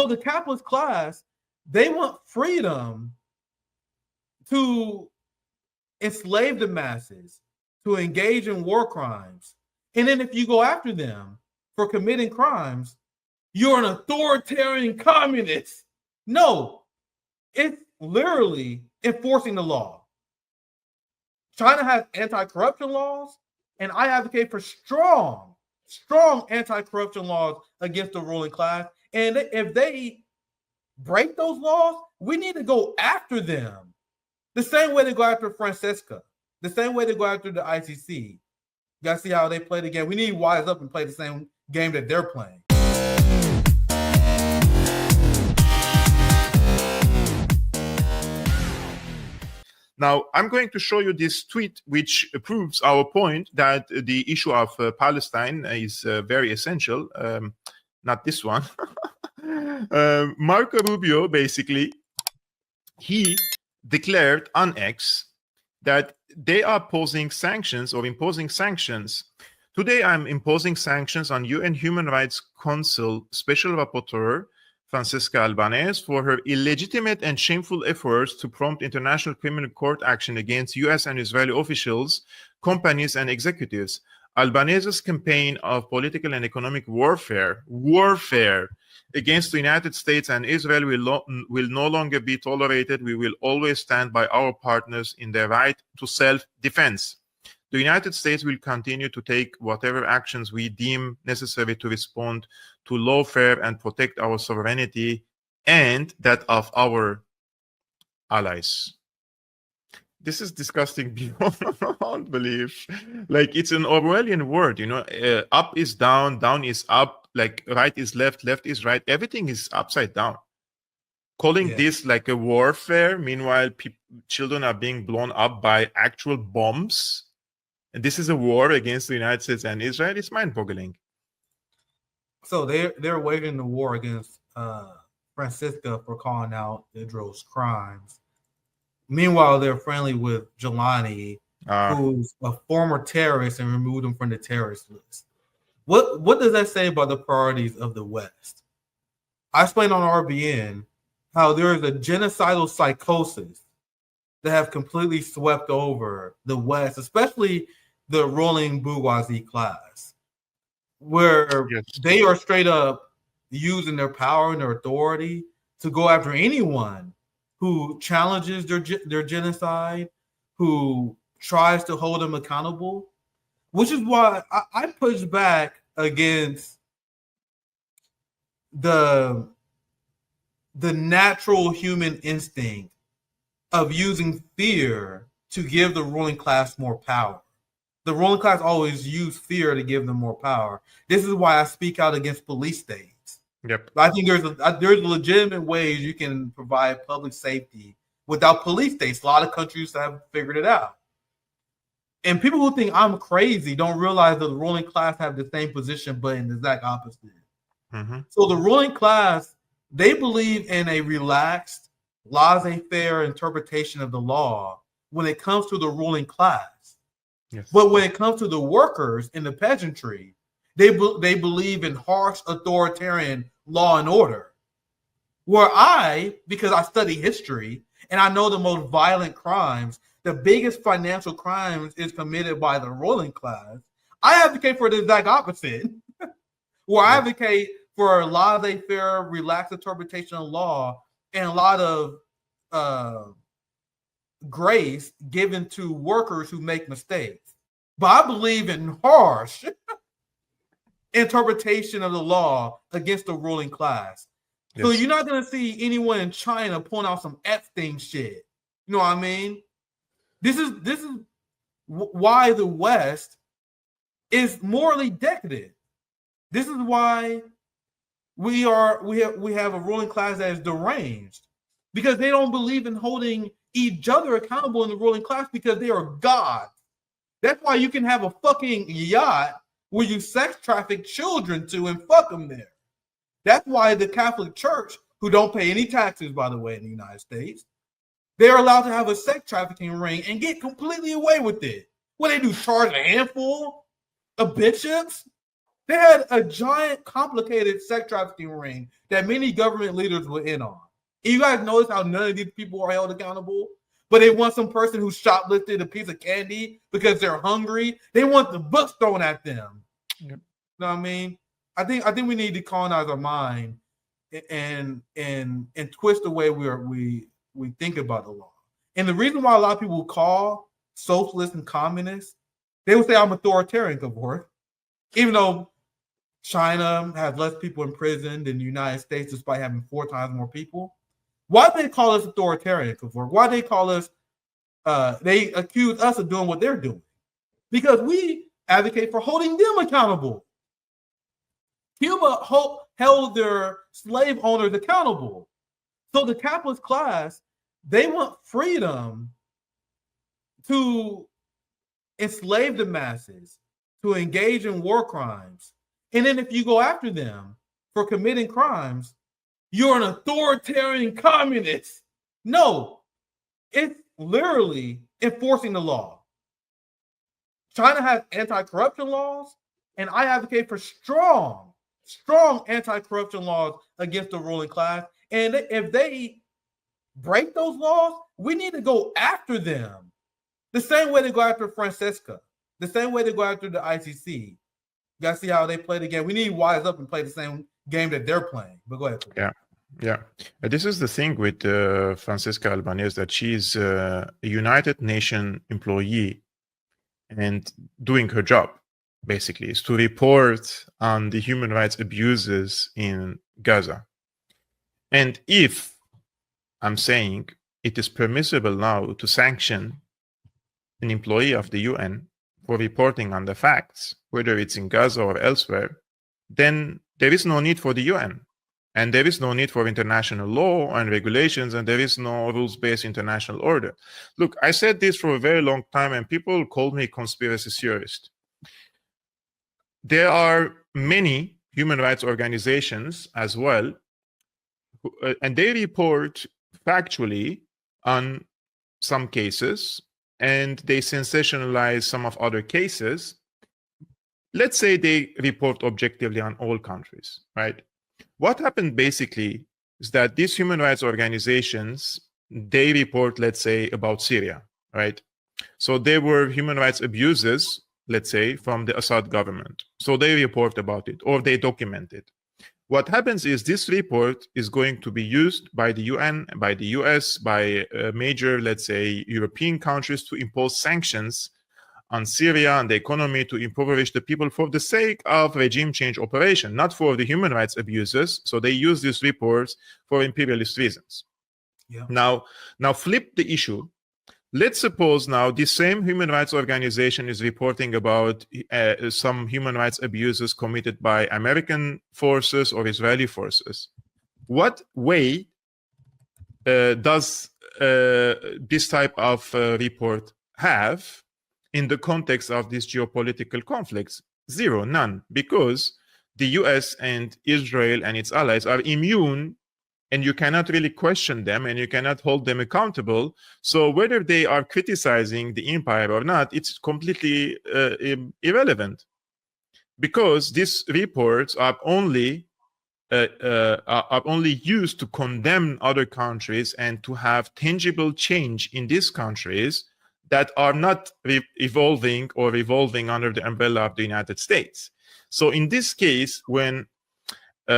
So the capitalist class, they want freedom to enslave the masses, to engage in war crimes. And then if you go after them for committing crimes, you're an authoritarian communist. No, it's literally enforcing the law. China has anti-corruption laws, and I advocate for strong anti-corruption laws against the ruling class. And if they break those laws, we need to go after them. The same way they go after Francesca, the same way they go after the ICC. You got to see how they play the game. We need to wise up and play the same game that they're playing. Now, I'm going to show you this tweet, which proves our point that the issue of Palestine is very essential. Not this one. Marco Rubio, basically, he declared on X that they are imposing sanctions. Today, I'm imposing sanctions on UN Human Rights Council Special Rapporteur Francesca Albanese for her illegitimate and shameful efforts to prompt international criminal court action against US and Israeli officials, companies, and executives. Albanese's campaign of political and economic warfare against the United States and Israel will no longer be tolerated. We will always stand by our partners in their right to self-defense. The United States will continue to take whatever actions we deem necessary to respond to lawfare and protect our sovereignty and that of our allies. This is disgusting beyond belief. Like, it's an Orwellian word, up is down, down is up, like right is left, left is right. Everything is upside down. Calling this like a warfare, meanwhile, children are being blown up by actual bombs. And this is a war against the United States and Israel. It's mind-boggling. So they're waging the war against Francesca for calling out Israel's crimes. Meanwhile, they're friendly with Jelani, who's a former terrorist, and removed him from the terrorist list. What does that say about the priorities of the West? I explained on RBN how there is a genocidal psychosis that have completely swept over the West, especially the ruling bourgeoisie class, where they are straight up using their power and their authority to go after anyone who challenges their genocide, who tries to hold them accountable, which is why I push back against the natural human instinct of using fear to give the ruling class more power. The ruling class always use fear to give them more power. This is why I speak out against police states. Yep. I think there's legitimate ways you can provide public safety without police states. A lot of countries have figured it out. And people who think I'm crazy don't realize that the ruling class have the same position, but in the exact opposite. Mm-hmm. So the ruling class, they believe in a relaxed, laissez-faire interpretation of the law when it comes to the ruling class. Yes. But when it comes to the workers in the peasantry, they believe in harsh authoritarian law and order. Where because I study history and I know the most violent crimes, the biggest financial crimes is committed by the ruling class, I advocate for the exact opposite. Where I advocate for a laissez-faire, relaxed interpretation of law and a lot of grace given to workers who make mistakes. But I believe in harsh interpretation of the law against the ruling class. Yes. So you're not going to see anyone in China pulling out some Epstein shit. You know what I mean? This is why the West is morally decadent. This is why we have a ruling class that is deranged, because they don't believe in holding each other accountable in the ruling class because they are gods. That's why you can have a fucking yacht where you sex traffic children to and fuck them there. That's why the Catholic Church, who don't pay any taxes, by the way, in the United States, they're allowed to have a sex trafficking ring and get completely away with it. What they do, charge a handful of bishops? They had a giant, complicated sex trafficking ring that many government leaders were in on. And you guys notice how none of these people are held accountable? But they want some person who shoplifted a piece of candy because they're hungry. They want the books thrown at them. Yep. You know what I mean? I think we need to colonize our mind and twist the way we think about the law. And the reason why a lot of people call socialists and communists, they would say I'm authoritarian, Kevork. Even though China has less people in prison than the United States, despite having 4 times more people. Why do they call us authoritarian, Kevork? Why do they call us, they accuse us of doing what they're doing? Because we advocate for holding them accountable. Cuba held their slave owners accountable. So the capitalist class, they want freedom to enslave the masses, to engage in war crimes. And then if you go after them for committing crimes, you're an authoritarian communist. No, it's literally enforcing the law. China has anti-corruption laws, and I advocate for strong anti-corruption laws against the ruling class. And if they break those laws, we need to go after them. The same way they go after Francesca, the same way they go after the ICC. You got to see how they play the game. We need to wise up and play the same game that they're playing. But go ahead. Yeah. This is the thing with Francesca Albanese, that she's a United Nations employee and doing her job, basically, is to report on the human rights abuses in Gaza. And if I'm saying it is permissible now to sanction an employee of the UN for reporting on the facts, whether it's in Gaza or elsewhere, then there is no need for the UN. And there is no need for international law and regulations, and there is no rules-based international order. Look, I said this for a very long time, and people called me conspiracy theorist. There are many human rights organizations as well, and they report factually on some cases, and they sensationalize some of other cases. Let's say they report objectively on all countries, right? What happened basically is that these human rights organizations, they report, let's say, about Syria, right? So there were human rights abuses, let's say, from the Assad government. So they report about it, or they document it. What happens is this report is going to be used by the UN, by the US, by major, let's say, European countries to impose sanctions on Syria and the economy, to impoverish the people for the sake of regime change operation, not for the human rights abuses. So they use these reports for imperialist reasons. Yeah. Now flip the issue. Let's suppose now this same human rights organization is reporting about some human rights abuses committed by American forces or Israeli forces. What way does this type of report have in the context of these geopolitical conflicts? Zero, none, because the US and Israel and its allies are immune, and you cannot really question them and you cannot hold them accountable. So whether they are criticizing the empire or not, it's completely irrelevant, because these reports are only used to condemn other countries and to have tangible change in these countries that are not evolving or revolving under the umbrella of the United States. So in this case, when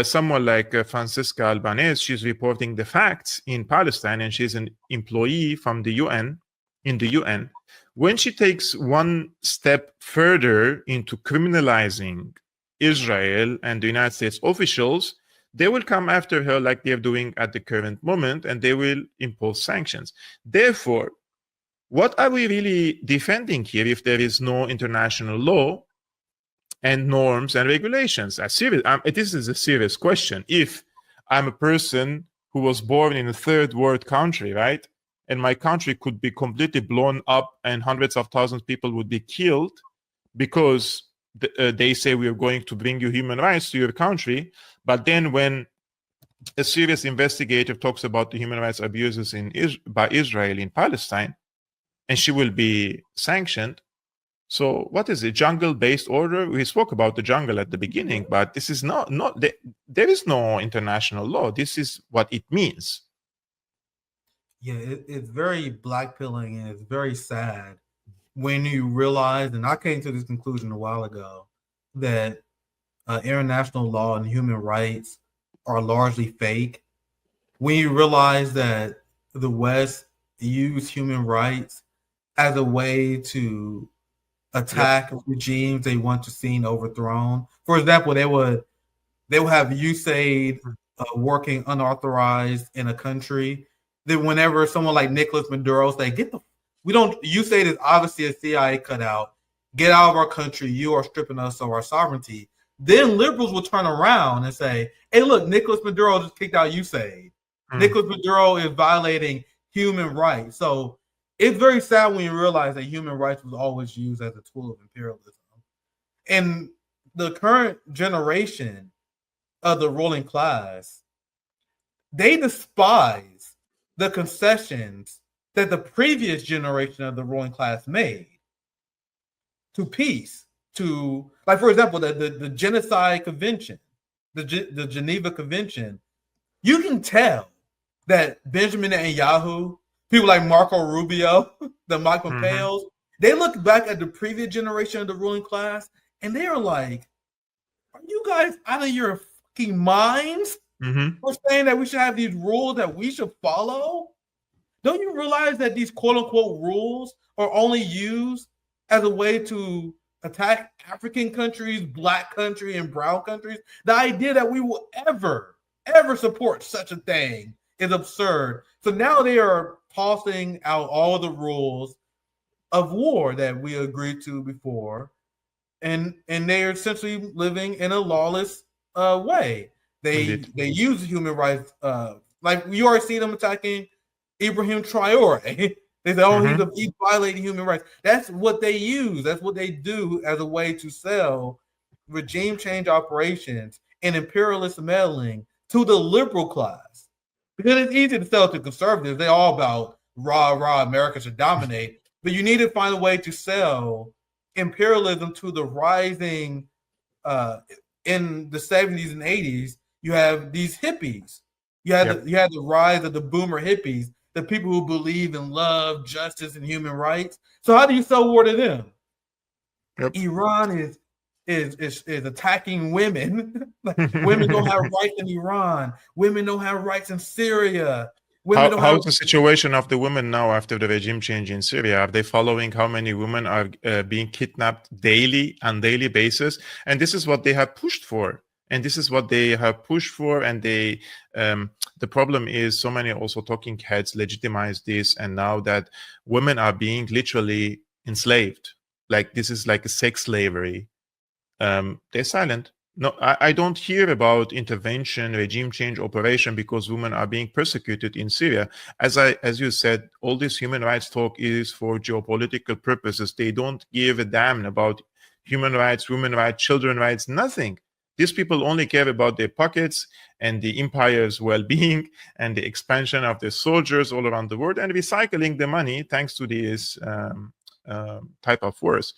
someone like Francesca Albanese, she's reporting the facts in Palestine, and she's an employee from the UN, in the UN, when she takes one step further into criminalizing Israel and the United States officials, they will come after her like they're doing at the current moment, and they will impose sanctions. Therefore, what are we really defending here if there is no international law and norms and regulations? This is a serious question. If I'm a person who was born in a third world country, right, and my country could be completely blown up and hundreds of thousands of people would be killed because they say we are going to bring you human rights to your country, but then when a serious investigator talks about the human rights abuses by Israel in Palestine, and she will be sanctioned, So what is it? Jungle-based order? We spoke about the jungle at the beginning, but this is not there is no international law. This is what it means. Yeah, it's very blackpilling and it's very sad when you realize, and I came to this conclusion a while ago, that international law and human rights are largely fake. When you realize that the West use human rights as a way to attack regimes they want to see overthrown. For example, they would have USAID working unauthorized in a country. Then whenever someone like Nicolas Maduro say, USAID is obviously a CIA cutout. Get out of our country. You are stripping us of our sovereignty. Then liberals will turn around and say, hey, look, Nicolas Maduro just kicked out USAID. Nicolas Maduro is violating human rights. So it's very sad when you realize that human rights was always used as a tool of imperialism. And the current generation of the ruling class, they despise the concessions that the previous generation of the ruling class made to peace, to, like, for example, the Genocide Convention, the Geneva Convention. You can tell that Benjamin Netanyahu, people like Marco Rubio, the Mike Pompeos, they look back at the previous generation of the ruling class and they are like, are you guys out of your fucking minds? We're saying that we should have these rules that we should follow? Don't you realize that these quote-unquote rules are only used as a way to attack African countries, black countries, and brown countries? The idea that we will ever support such a thing is absurd. So now they are tossing out all the rules of war that we agreed to before, and they are essentially living in a lawless way. They use human rights, like you already see them attacking Ibrahim Traore. They say, oh, he's violating human rights. That's what they use. That's what they do as a way to sell regime change operations and imperialist meddling to the liberal class. Because it's easy to sell to conservatives. They're all about rah, America should dominate. But you need to find a way to sell imperialism to the rising, in the 70s and 80s, you have these hippies. You had the rise of the boomer hippies, the people who believe in love, justice, and human rights. So how do you sell war to them? Iran is attacking women. Women don't have rights in Iran. Women don't have rights in Syria. How's the situation of the women now after the regime change in Syria? Are they following how many women are being kidnapped on daily basis? And this is what they have pushed for. And they the problem is so many also talking heads legitimize this, and now that women are being literally enslaved, like this is like a sex slavery, they're silent. No, I don't hear about intervention, regime change operation because women are being persecuted in Syria. As you said, all this human rights talk is for geopolitical purposes. They don't give a damn about human rights, women rights, children rights, nothing. These people only care about their pockets and the empire's well-being and the expansion of their soldiers all around the world and recycling the money thanks to this type of wars.